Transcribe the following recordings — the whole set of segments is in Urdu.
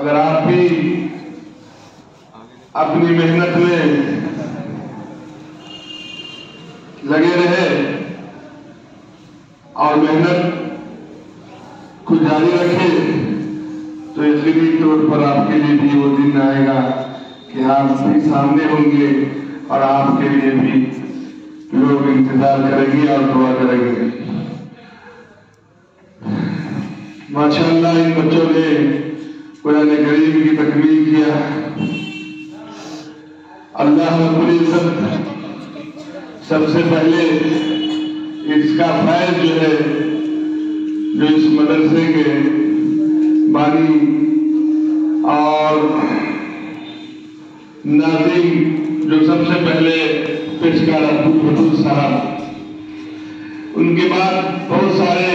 اگر آپ بھی اپنی محنت میں لگے رہے اور محنت کو جاری رکھے تو یقینی طور پر آپ کے لیے بھی وہ دن آئے گا کہ آپ بھی سامنے ہوں گے اور آپ کے لیے بھی لوگ انتظار کریں گے اور دعا کریں گے۔ ماشاءاللہ ان بچوں نے قرآن کریم کی تکمیل کیا۔ اللہ رب العزت سب سے پہلے اس کا فیض جو ہے، جو اس مدرسے کے بانی اور ناظم جو سب سے پہلے پیشکار عبدالفتوح صاحب، ان کے بعد بہت سارے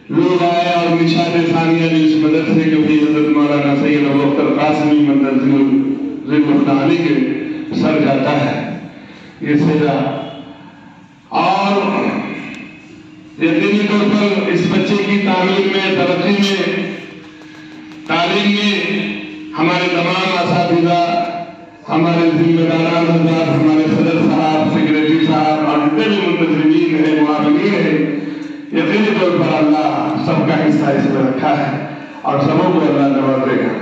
لوگ آئے اور نشان ثانیہ جو اس مدرسے کے بھی حضرت مولانا سید ابوبکر قاسمی ذکر اللہ علیہ کے سر جاتا ہے یہ سجا۔ اور یقینی طور پر اس بچے کی تعلیم میں، ترقی میں، تعلیم میں ہمارے تمام اساتذہ، ہمارے ذمہ داران حضرات، ہمارے صدر صاحب، سیکریٹری صاحب اور جتنے بھی منتظمین ہیں، معاونین ہیں، یقینی طور پر اللہ سب کا حصہ اس میں رکھا ہے اور سبوں کو اللہ نوازے گا۔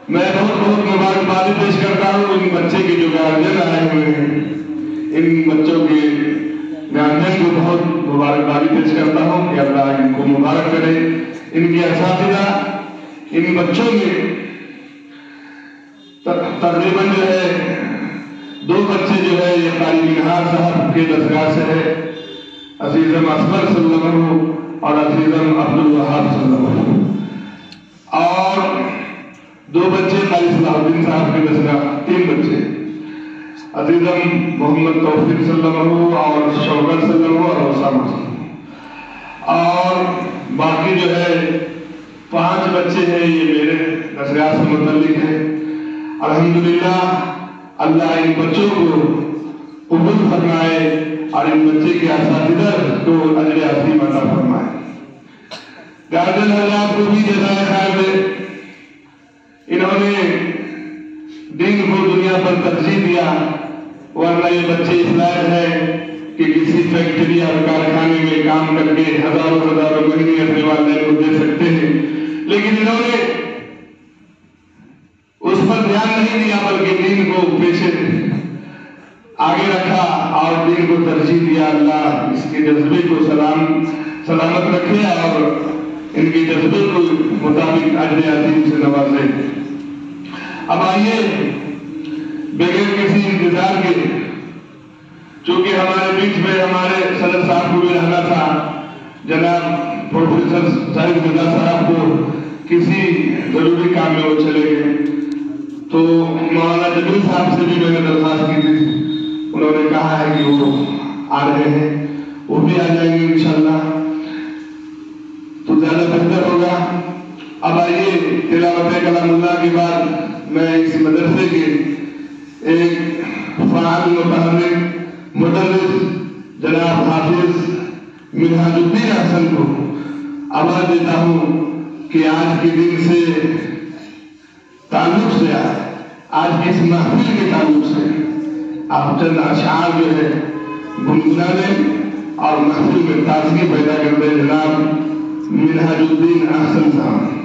میں بہت بہت مبارکبادی پیش کرتا ہوں ان بچے کے جو گارجین آئے ہوئے ہیں، ان بچوں کے گارجین کو بہت مبارکبادی پیش کرتا ہوں کہ اللہ ان کو مبارک کرے۔ ان کے اساتذہ، ان بچوں میں تقریباً جو ہے 2 بچے جو ہے یہ قاری منہار صاحب کے دستگاہ سے ہے، عزیزم اصغر صلی اللہ علیہ وسلم اور عزیزم عبدالوہاب صلی اللہ علیہ وسلم، اور 2 بچے قاری صلاح الدین صاحب کے دستگاہ، 3 بچے عزیزم محمد توفیق صلی اللہ علیہ وسلم اور شوکت صلی اللہ علیہ وسلم اور اسامہ صلی اللہ علیہ وسلم، اور باقی جو ہے 5 بچے ہیں یہ میرے دستگاہ سے متعلق ہیں۔ الحمدللہ اللہ ان بچوں کو قبول فرمائے اور ان بچے کے اساتذہ کو اجر عظیم عطا فرمائے۔ گارجین حضرات کو بھی جزائے خیر دے، انہوں نے دین کو دنیا پر ترجیح دیا، ورنہ یہ بچے اس لائق ہے کہ کسی فیکٹری اور کارخانے میں کام کر کے ہزاروں مہینے اپنے والدین کو دے سکتے ہیں، لیکن انہوں نے اس پر دھیان نہیں دیا بلکہ دین کو پیچھے آگے رکھا اور دین کو ترجیح دیا۔ اللہ اس کے جذبے کو سلامت رکھے اور ان کے جذبے کو مطابق اجر عظیم سے نوازے۔ اب آئیے بغیر کسی انتظار کے، چونکہ ہمارے بیچ میں ہمارے صدر صاحب کو بھی رہنا تھا، جناب پروفیسر سعید رضا صاحب کو کسی ضروری کام میں وہ چلے گئے، تو مولانا جبریل صاحب سے بھی میں نے درخواست کی تھی، انہوں نے کہا ہے کہ وہ آ رہے ہیں، وہ بھی آ جائیں گے انشاءاللہ تو زیادہ بہتر ہوگا۔ اب آئیے تلاوت کلام اللہ کے بعد میں اس مدرسے کے ایک فعال متحرک مدرس جناب حافظ منہاج الدین احسن کو آواز دیتا ہوں کہ آج کے دن سے تعلق سے، آج کی اس محفل کے تعلق سے آپ چند اشعار جو ہے گنگنانے اور محفل میں تازگی پیدا کرتے جناب منہاج الدین احسن صاحب۔